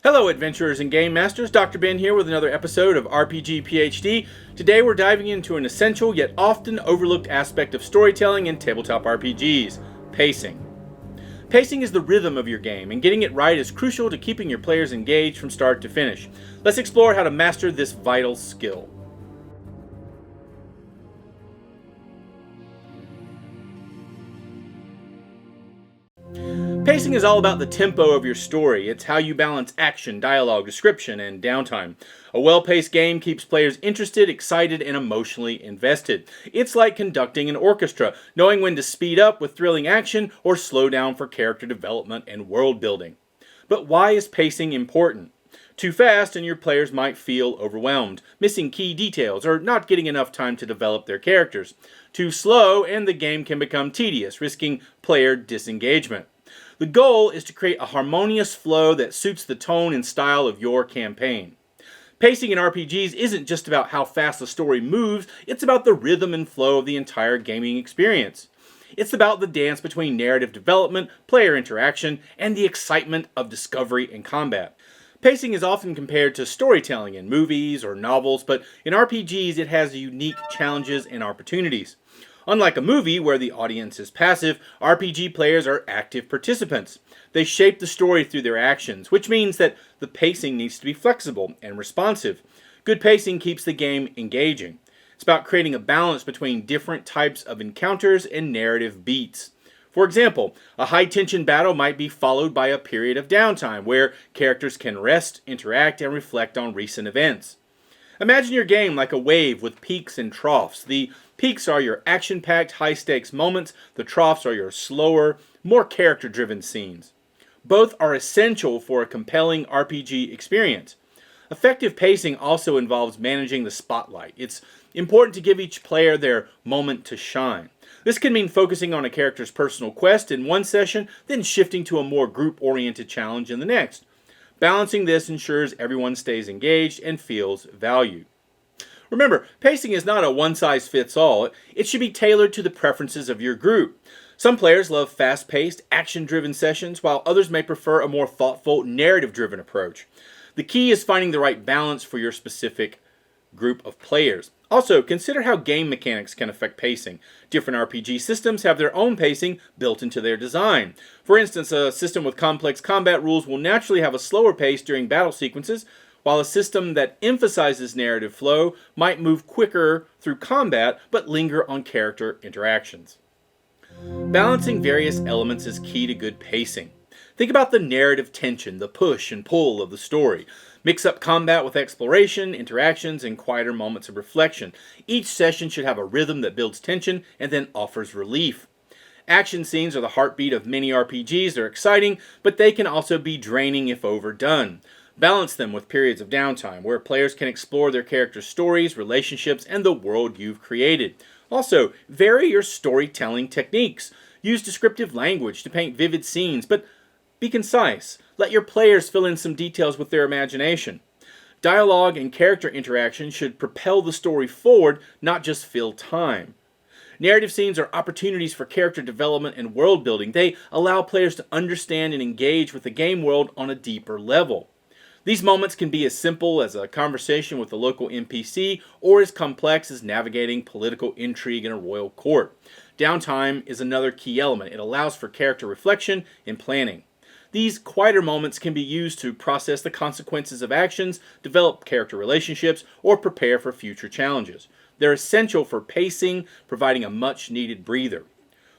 Hello adventurers and game masters, Dr. Ben here with another episode of RPG PhD. Today we're diving into an essential yet often overlooked aspect of storytelling in tabletop RPGs, pacing. Pacing is the rhythm of your game, and getting it right is crucial to keeping your players engaged from start to finish. Let's explore how to master this vital skill. Pacing is all about the tempo of your story. It's how you balance action, dialogue, description, and downtime. A well-paced game keeps players interested, excited, and emotionally invested. It's like conducting an orchestra, knowing when to speed up with thrilling action or slow down for character development and world building. But why is pacing important? Too fast and your players might feel overwhelmed, missing key details, or not getting enough time to develop their characters. Too slow and the game can become tedious, risking player disengagement. The goal is to create a harmonious flow that suits the tone and style of your campaign. Pacing in RPGs isn't just about how fast the story moves, it's about the rhythm and flow of the entire gaming experience. It's about the dance between narrative development, player interaction, and the excitement of discovery and combat. Pacing is often compared to storytelling in movies or novels, but in RPGs it has unique challenges and opportunities. Unlike a movie where the audience is passive, RPG players are active participants. They shape the story through their actions, which means that the pacing needs to be flexible and responsive. Good pacing keeps the game engaging. It's about creating a balance between different types of encounters and narrative beats. For example, a high-tension battle might be followed by a period of downtime where characters can rest, interact, and reflect on recent events. Imagine your game like a wave with peaks and troughs. The peaks are your action-packed, high-stakes moments. The troughs are your slower, more character-driven scenes. Both are essential for a compelling RPG experience. Effective pacing also involves managing the spotlight. It's important to give each player their moment to shine. This can mean focusing on a character's personal quest in one session, then shifting to a more group-oriented challenge in the next. Balancing this ensures everyone stays engaged and feels valued. Remember, pacing is not a one-size-fits-all. It should be tailored to the preferences of your group. Some players love fast-paced, action-driven sessions, while others may prefer a more thoughtful, narrative-driven approach. The key is finding the right balance for your specific group of players. Also, consider how game mechanics can affect pacing. Different RPG systems have their own pacing built into their design. For instance, a system with complex combat rules will naturally have a slower pace during battle sequences, while a system that emphasizes narrative flow might move quicker through combat but linger on character interactions. Balancing various elements is key to good pacing. Think about the narrative tension, the push and pull of the story. Mix up combat with exploration, interactions, and quieter moments of reflection. Each session should have a rhythm that builds tension and then offers relief. Action scenes are the heartbeat of many RPGs. They're exciting, but they can also be draining if overdone. Balance them with periods of downtime, where players can explore their characters' stories, relationships, and the world you've created. Also, vary your storytelling techniques. Use descriptive language to paint vivid scenes, but be concise. Let your players fill in some details with their imagination. Dialogue and character interaction should propel the story forward, not just fill time. Narrative scenes are opportunities for character development and world building. They allow players to understand and engage with the game world on a deeper level. These moments can be as simple as a conversation with a local NPC or as complex as navigating political intrigue in a royal court. Downtime is another key element. It allows for character reflection and planning. These quieter moments can be used to process the consequences of actions, develop character relationships, or prepare for future challenges. They're essential for pacing, providing a much-needed breather.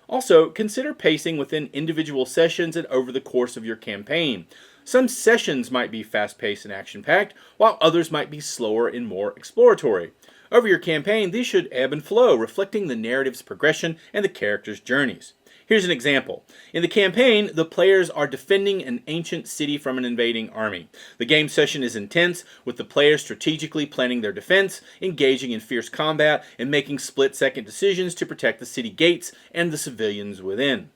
Also, consider pacing within individual sessions and over the course of your campaign. Some sessions might be fast-paced and action-packed, while others might be slower and more exploratory. Over your campaign, these should ebb and flow, reflecting the narrative's progression and the characters' journeys. Here's an example. In the campaign, the players are defending an ancient city from an invading army. The game session is intense, with the players strategically planning their defense, engaging in fierce combat, and making split-second decisions to protect the city gates and the civilians within.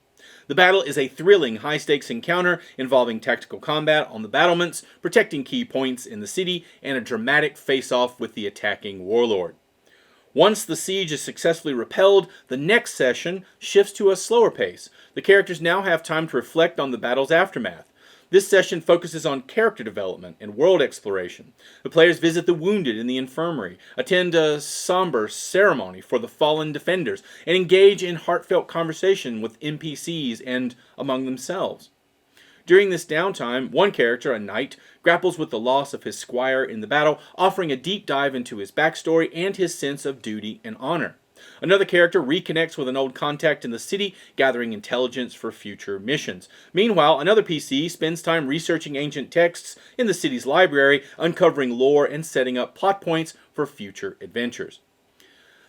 The battle is a thrilling, high-stakes encounter involving tactical combat on the battlements, protecting key points in the city, and a dramatic face-off with the attacking warlord. Once the siege is successfully repelled, the next session shifts to a slower pace. The characters now have time to reflect on the battle's aftermath. This session focuses on character development and world exploration. The players visit the wounded in the infirmary, attend a somber ceremony for the fallen defenders, and engage in heartfelt conversation with NPCs and among themselves. During this downtime, one character, a knight, grapples with the loss of his squire in the battle, offering a deep dive into his backstory and his sense of duty and honor. Another character reconnects with an old contact in the city, gathering intelligence for future missions. Meanwhile, another PC spends time researching ancient texts in the city's library, uncovering lore and setting up plot points for future adventures.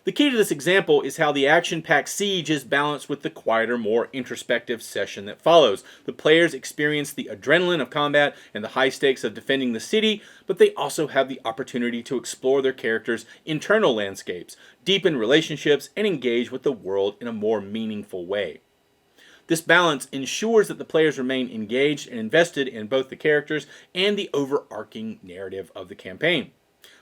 The key to this example is how the action-packed siege is balanced with the quieter, more introspective session that follows. The players experience the adrenaline of combat and the high stakes of defending the city, but they also have the opportunity to explore their characters' internal landscapes, deepen relationships, and engage with the world in a more meaningful way. This balance ensures that the players remain engaged and invested in both the characters and the overarching narrative of the campaign.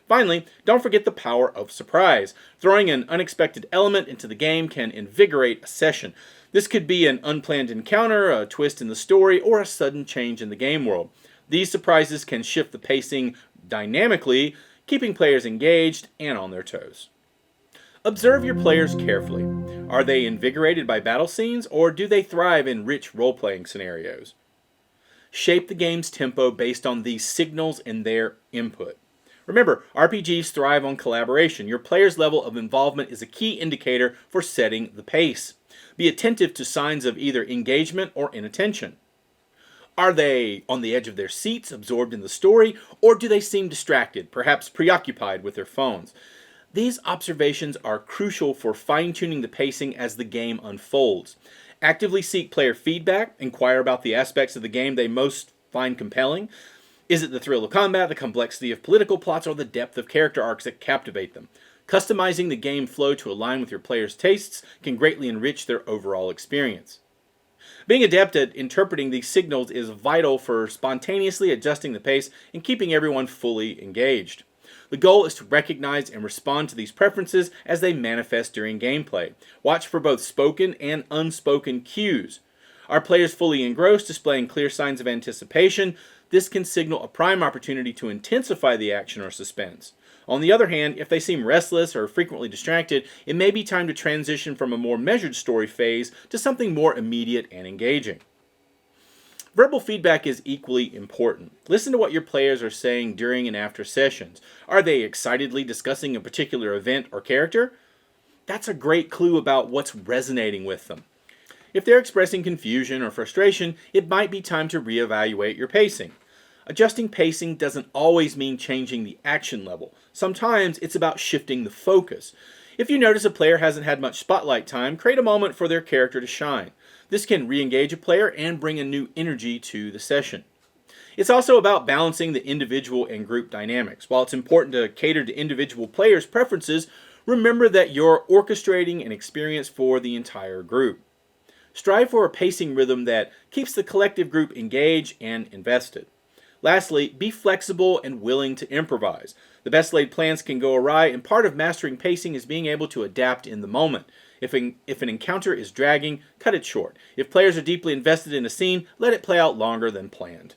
Finally, don't forget the power of surprise. Throwing an unexpected element into the game can invigorate a session. This could be an unplanned encounter, a twist in the story, or a sudden change in the game world. These surprises can shift the pacing dynamically, keeping players engaged and on their toes. Observe your players carefully. Are they invigorated by battle scenes, or do they thrive in rich role-playing scenarios? Shape the game's tempo based on these signals and their input. Remember, RPGs thrive on collaboration. Your player's level of involvement is a key indicator for setting the pace. Be attentive to signs of either engagement or inattention. Are they on the edge of their seats, absorbed in the story, or do they seem distracted, perhaps preoccupied with their phones? These observations are crucial for fine-tuning the pacing as the game unfolds. Actively seek player feedback, inquire about the aspects of the game they most find compelling. Is it the thrill of combat, the complexity of political plots, or the depth of character arcs that captivate them? Customizing the game flow to align with your players' tastes can greatly enrich their overall experience. Being adept at interpreting these signals is vital for spontaneously adjusting the pace and keeping everyone fully engaged. The goal is to recognize and respond to these preferences as they manifest during gameplay. Watch for both spoken and unspoken cues. Are players fully engrossed, displaying clear signs of anticipation? This can signal a prime opportunity to intensify the action or suspense. On the other hand, if they seem restless or frequently distracted, it may be time to transition from a more measured story phase to something more immediate and engaging. Verbal feedback is equally important. Listen to what your players are saying during and after sessions. Are they excitedly discussing a particular event or character? That's a great clue about what's resonating with them. If they're expressing confusion or frustration, it might be time to reevaluate your pacing. Adjusting pacing doesn't always mean changing the action level. Sometimes it's about shifting the focus. If you notice a player hasn't had much spotlight time, create a moment for their character to shine. This can re-engage a player and bring a new energy to the session. It's also about balancing the individual and group dynamics. While it's important to cater to individual players' preferences, remember that you're orchestrating an experience for the entire group. Strive for a pacing rhythm that keeps the collective group engaged and invested. Lastly, be flexible and willing to improvise. The best laid plans can go awry, and part of mastering pacing is being able to adapt in the moment. If an encounter is dragging, cut it short. If players are deeply invested in a scene, let it play out longer than planned.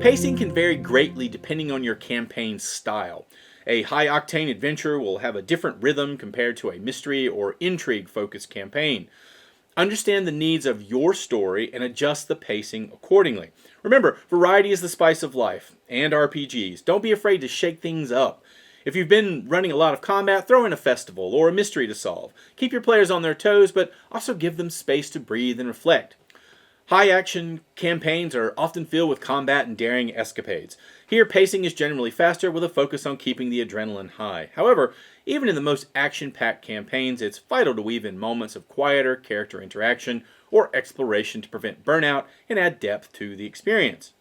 Pacing can vary greatly depending on your campaign's style. A high-octane adventure will have a different rhythm compared to a mystery or intrigue-focused campaign. Understand the needs of your story and adjust the pacing accordingly. Remember, variety is the spice of life, and RPGs. Don't be afraid to shake things up. If you've been running a lot of combat, throw in a festival or a mystery to solve. Keep your players on their toes, but also give them space to breathe and reflect. High-action campaigns are often filled with combat and daring escapades. Here, pacing is generally faster with a focus on keeping the adrenaline high. However, even in the most action-packed campaigns, it's vital to weave in moments of quieter character interaction or exploration to prevent burnout and add depth to the experience.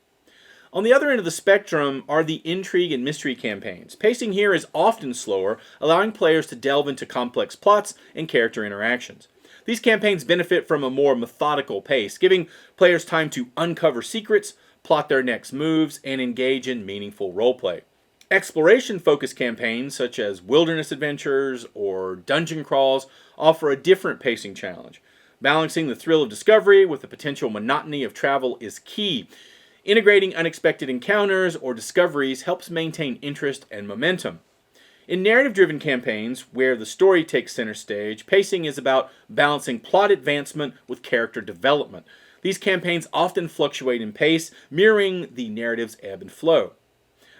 On the other end of the spectrum are the intrigue and mystery campaigns. Pacing here is often slower, allowing players to delve into complex plots and character interactions. These campaigns benefit from a more methodical pace, giving players time to uncover secrets, plot their next moves, and engage in meaningful roleplay. Exploration-focused campaigns, such as wilderness adventures or dungeon crawls, offer a different pacing challenge. Balancing the thrill of discovery with the potential monotony of travel is key. Integrating unexpected encounters or discoveries helps maintain interest and momentum. In narrative-driven campaigns, where the story takes center stage, pacing is about balancing plot advancement with character development. These campaigns often fluctuate in pace, mirroring the narrative's ebb and flow.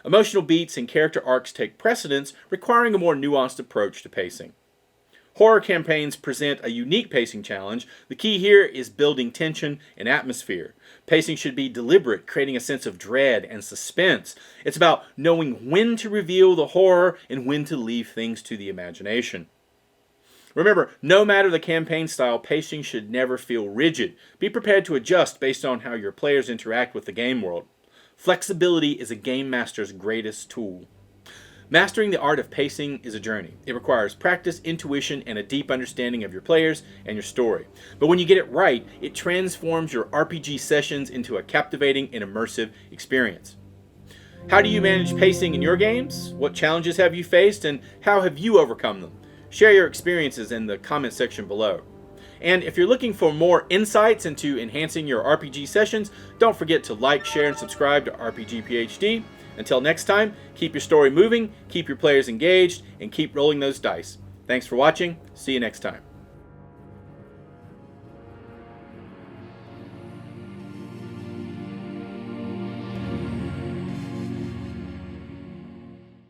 Emotional beats and character arcs take precedence, requiring a more nuanced approach to pacing. Horror campaigns present a unique pacing challenge. The key here is building tension and atmosphere. Pacing should be deliberate, creating a sense of dread and suspense. It's about knowing when to reveal the horror and when to leave things to the imagination. Remember, no matter the campaign style, pacing should never feel rigid. Be prepared to adjust based on how your players interact with the game world. Flexibility is a game master's greatest tool. Mastering the art of pacing is a journey. It requires practice, intuition, and a deep understanding of your players and your story. But when you get it right, it transforms your RPG sessions into a captivating and immersive experience. How do you manage pacing in your games? What challenges have you faced, and how have you overcome them? Share your experiences in the comment section below. And if you're looking for more insights into enhancing your RPG sessions, don't forget to like, share, and subscribe to RPG PhD. Until next time, keep your story moving, keep your players engaged, and keep rolling those dice. Thanks for watching. See you next time.